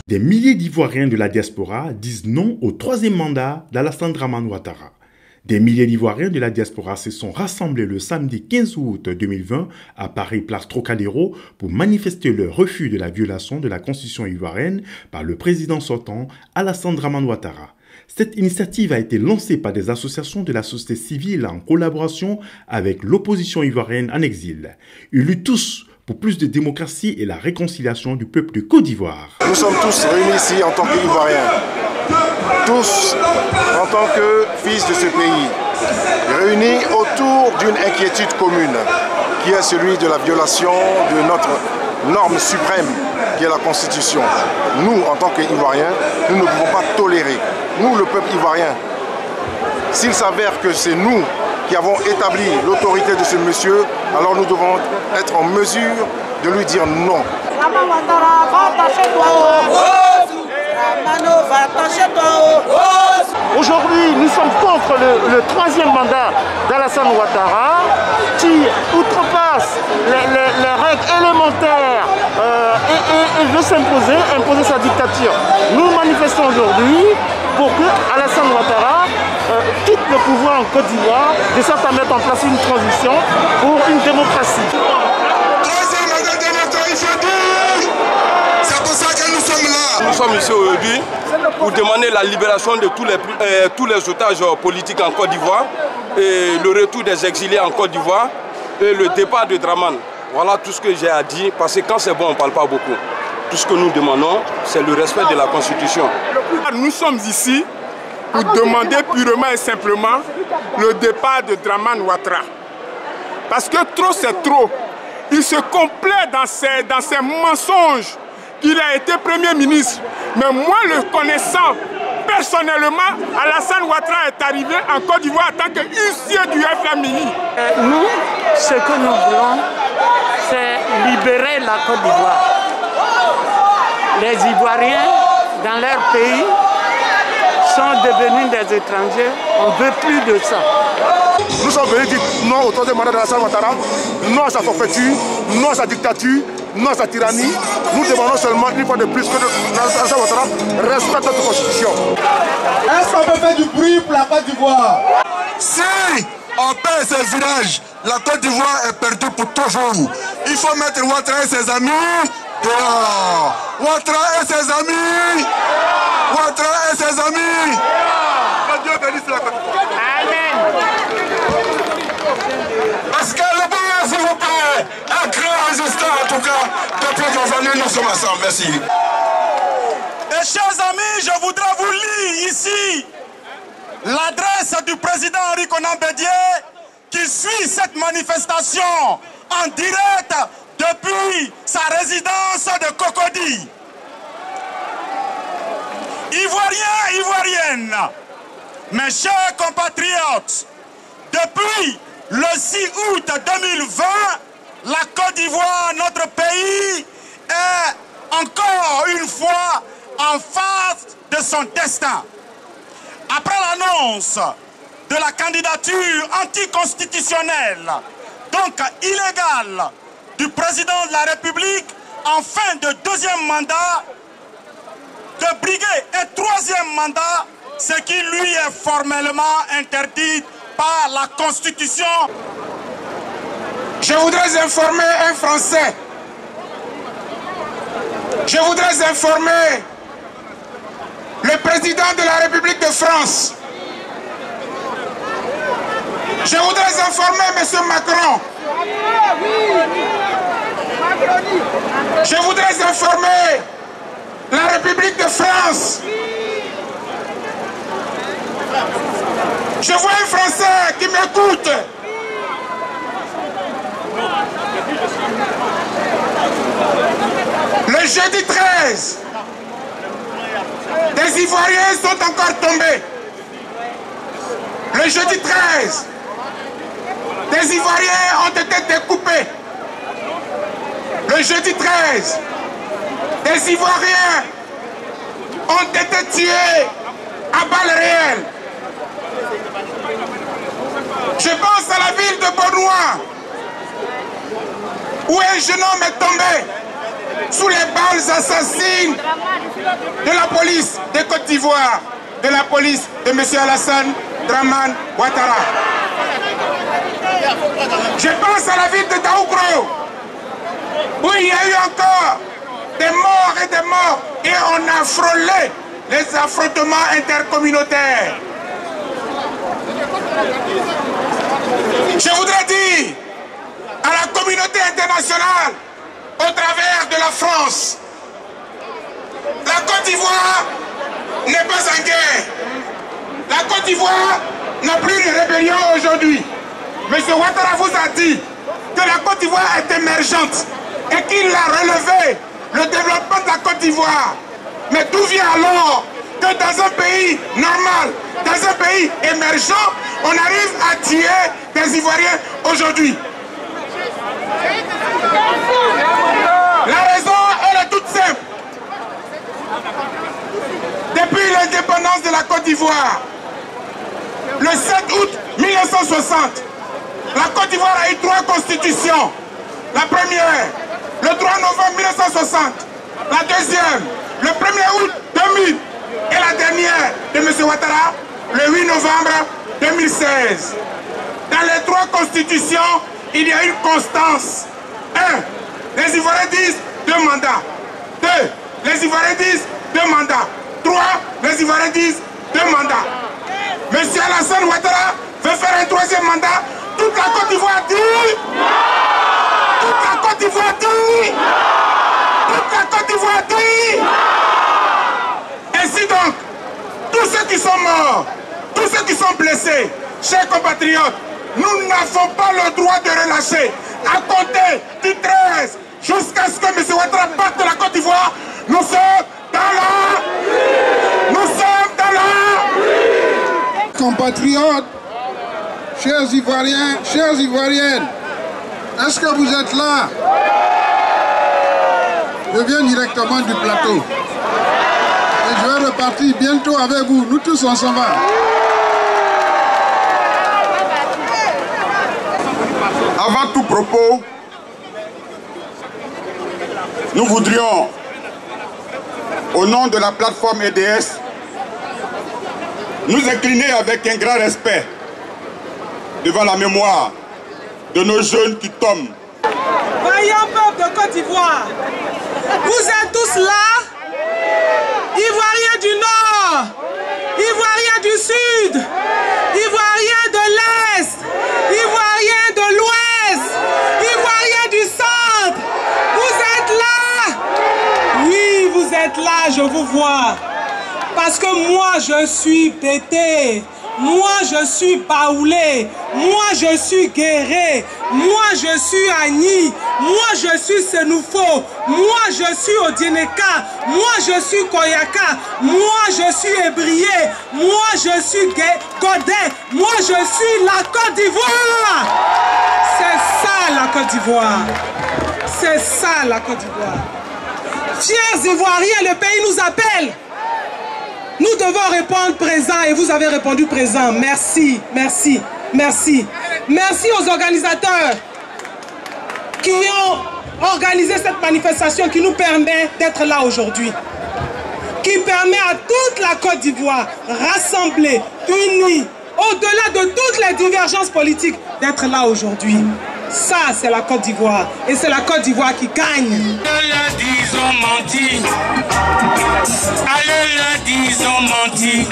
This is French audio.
Des milliers d'Ivoiriens de la diaspora disent non au troisième mandat d'Alassane Dramane Ouattara. Des milliers d'Ivoiriens de la diaspora se sont rassemblés le samedi 15 août 2020 à Paris, place Trocadéro, pour manifester leur refus de la violation de la constitution ivoirienne par le président sortant Alassane Dramane Ouattara. Cette initiative a été lancée par des associations de la société civile en collaboration avec l'opposition ivoirienne en exil. Ils luttent tous pour plus de démocratie et la réconciliation du peuple de Côte d'Ivoire. Nous sommes tous réunis ici en tant qu'Ivoiriens, tous en tant que fils de ce pays, réunis autour d'une inquiétude commune, qui est celui de la violation de notre norme suprême, qui est la Constitution. Nous, en tant qu'Ivoiriens, nous ne pouvons pas tolérer, nous, le peuple ivoirien, s'il s'avère que c'est nous qui avons établi l'autorité de ce monsieur, alors nous devons être en mesure de lui dire non. Aujourd'hui, nous sommes contre le troisième mandat d'Alassane Ouattara qui outrepasse les règles élémentaires et veut imposer sa dictature. Nous manifestons aujourd'hui pour que Alassane Ouattara quitte le pouvoir en Côte d'Ivoire, de sorte à mettre en place une transition pour une démocratie. C'est pour ça que nous sommes là. Nous sommes ici aujourd'hui pour demander la libération de tous les otages politiques en Côte d'Ivoire et le retour des exilés en Côte d'Ivoire et le départ de Dramane. Voilà tout ce que j'ai à dire, parce que quand c'est bon, on ne parle pas beaucoup. Tout ce que nous demandons, c'est le respect de la Constitution. Nous sommes ici pour demander purement et simplement le départ de Dramane Ouattara. Parce que trop c'est trop. Il se complaît dans ses mensonges qu'il a été Premier ministre. Mais moi, le connaissant personnellement, Alassane Ouattara est arrivé en Côte d'Ivoire en tant que huissier du FMI. Nous, ce que nous voulons, c'est libérer la Côte d'Ivoire. Les Ivoiriens, dans leur pays, sont devenus des étrangers. On ne veut plus de ça. Nous sommes venus dire non au troisième mandat d'Alassane Ouattara, non à sa forfaiture, non à sa dictature, non à sa tyrannie. Nous demandons seulement une fois de plus que Alassane Ouattara respecte notre constitution. Est-ce qu'on peut faire du bruit pour la Côte d'Ivoire? Si on perd ces villages, la Côte d'Ivoire est perdue pour toujours. Il faut mettre Ouattara et ses amis dehors. Ouattara et ses amis. Ouattara et ses amis. Que Dieu bénisse la Côte d'Ivoire. Est-ce que le pays, s'il vous plaît, un grand résistant en tout cas, depuis qu'on nous sommes ensemble. Merci. Et chers amis, je voudrais vous lire ici l'adresse du président Henri Konan Bédié qui suit cette manifestation en direct depuis sa résidence de Cocody. Ivoiriens, Ivoiriennes, mes chers compatriotes, depuis le 6 août 2020, la Côte d'Ivoire, notre pays, est encore une fois en face de son destin. Après l'annonce de la candidature anticonstitutionnelle, donc illégale, du président de la République en fin de deuxième mandat, de briguer un troisième mandat, ce qui lui est formellement interdit par la Constitution. Je voudrais informer un Français. Je voudrais informer le président de la République de France. Je voudrais informer M. Macron. Je voudrais informer la République de France. Je vois un Français qui m'écoute. Le jeudi 13, des Ivoiriens sont encore tombés. Le jeudi 13, des Ivoiriens ont été découpés. Le jeudi 13, des Ivoiriens ont été tués à balles réelles. Je pense à la ville de Bornois, où un jeune homme est tombé. sous les balles assassines de la police de Côte d'Ivoire, de la police de M. Alassane Dramane Ouattara. Je pense à la ville de Daougro, où il y a eu encore des morts et des morts, et on a frôlé les affrontements intercommunautaires. Je voudrais dire à la communauté internationale, au travers de la France, la Côte d'Ivoire n'est pas en guerre. La Côte d'Ivoire n'a plus de rébellion aujourd'hui. M. Ouattara vous a dit que la Côte d'Ivoire est émergente et qu'il a relevé le développement de la Côte d'Ivoire. Mais d'où vient alors que dans un pays normal, dans un pays émergent, on arrive à tuer des Ivoiriens aujourd'hui? La raison, elle est toute simple. Depuis l'indépendance de la Côte d'Ivoire, le 7 août 1960, la Côte d'Ivoire a eu 3 constitutions. La première, le 3 novembre 1960. La deuxième, le 1er août 2000. Et la dernière de M. Ouattara, le 8 novembre 2016. Dans les 3 constitutions, il y a une constance. 1. Les Ivoiriens disent 2 mandats. 2. Les Ivoiriens disent 2 mandats. 3. Les Ivoiriens disent 2 mandats. M. Alassane Ouattara veut faire un 3e mandat. Toute la Côte d'Ivoire dit non. Toute la Côte d'Ivoire dit non. Toute la Côte d'Ivoire dit non. Ainsi donc, tous ceux qui sont morts, tous ceux qui sont blessés, chers compatriotes, nous n'avons pas le droit de relâcher. À compter du 13 jusqu'à ce que M. Ouattara parte de la Côte d'Ivoire, nous sommes dans la... Nous sommes dans la... Compatriotes, chers Ivoiriens, chères Ivoiriennes, est-ce que vous êtes là? Je viens directement du plateau. Et je vais repartir bientôt avec vous. Nous tous, on s'en va. Avant tout propos, nous voudrions, au nom de la plateforme EDS, nous incliner avec un grand respect devant la mémoire de nos jeunes qui tombent. Vaillant peuple de Côte d'Ivoire, vous êtes tous là, Ivoiriens du Nord, Ivoiriens du Sud, Ivoiriens de l'Est, Ivoiriens de l'Ouest, Ivoiriens du Centre. Vous êtes là? Oui, vous êtes là, je vous vois. Parce que moi, je suis pété. Moi, je suis baoulé. Moi, je suis guéré. Moi, je suis Agni. Moi, je suis Senoufo. Moi, je suis Odieneka. Moi, je suis Koyaka. Moi, je suis Ébrié. Moi, je suis Godet. Moi, je suis la Côte d'Ivoire. C'est ça, la Côte d'Ivoire. C'est ça, la Côte d'Ivoire. Fiers Ivoiriens, le pays nous appelle. Nous devons répondre présent et vous avez répondu présent. Merci, merci, merci. Merci aux organisateurs qui ont organisé cette manifestation qui nous permet d'être là aujourd'hui. Qui permet à toute la Côte d'Ivoire, rassemblée, unie, au-delà de toutes les divergences politiques, d'être là aujourd'hui. Ça, c'est la Côte d'Ivoire. Et c'est la Côte d'Ivoire qui gagne. Allez, disons menti. Allez, disons menti.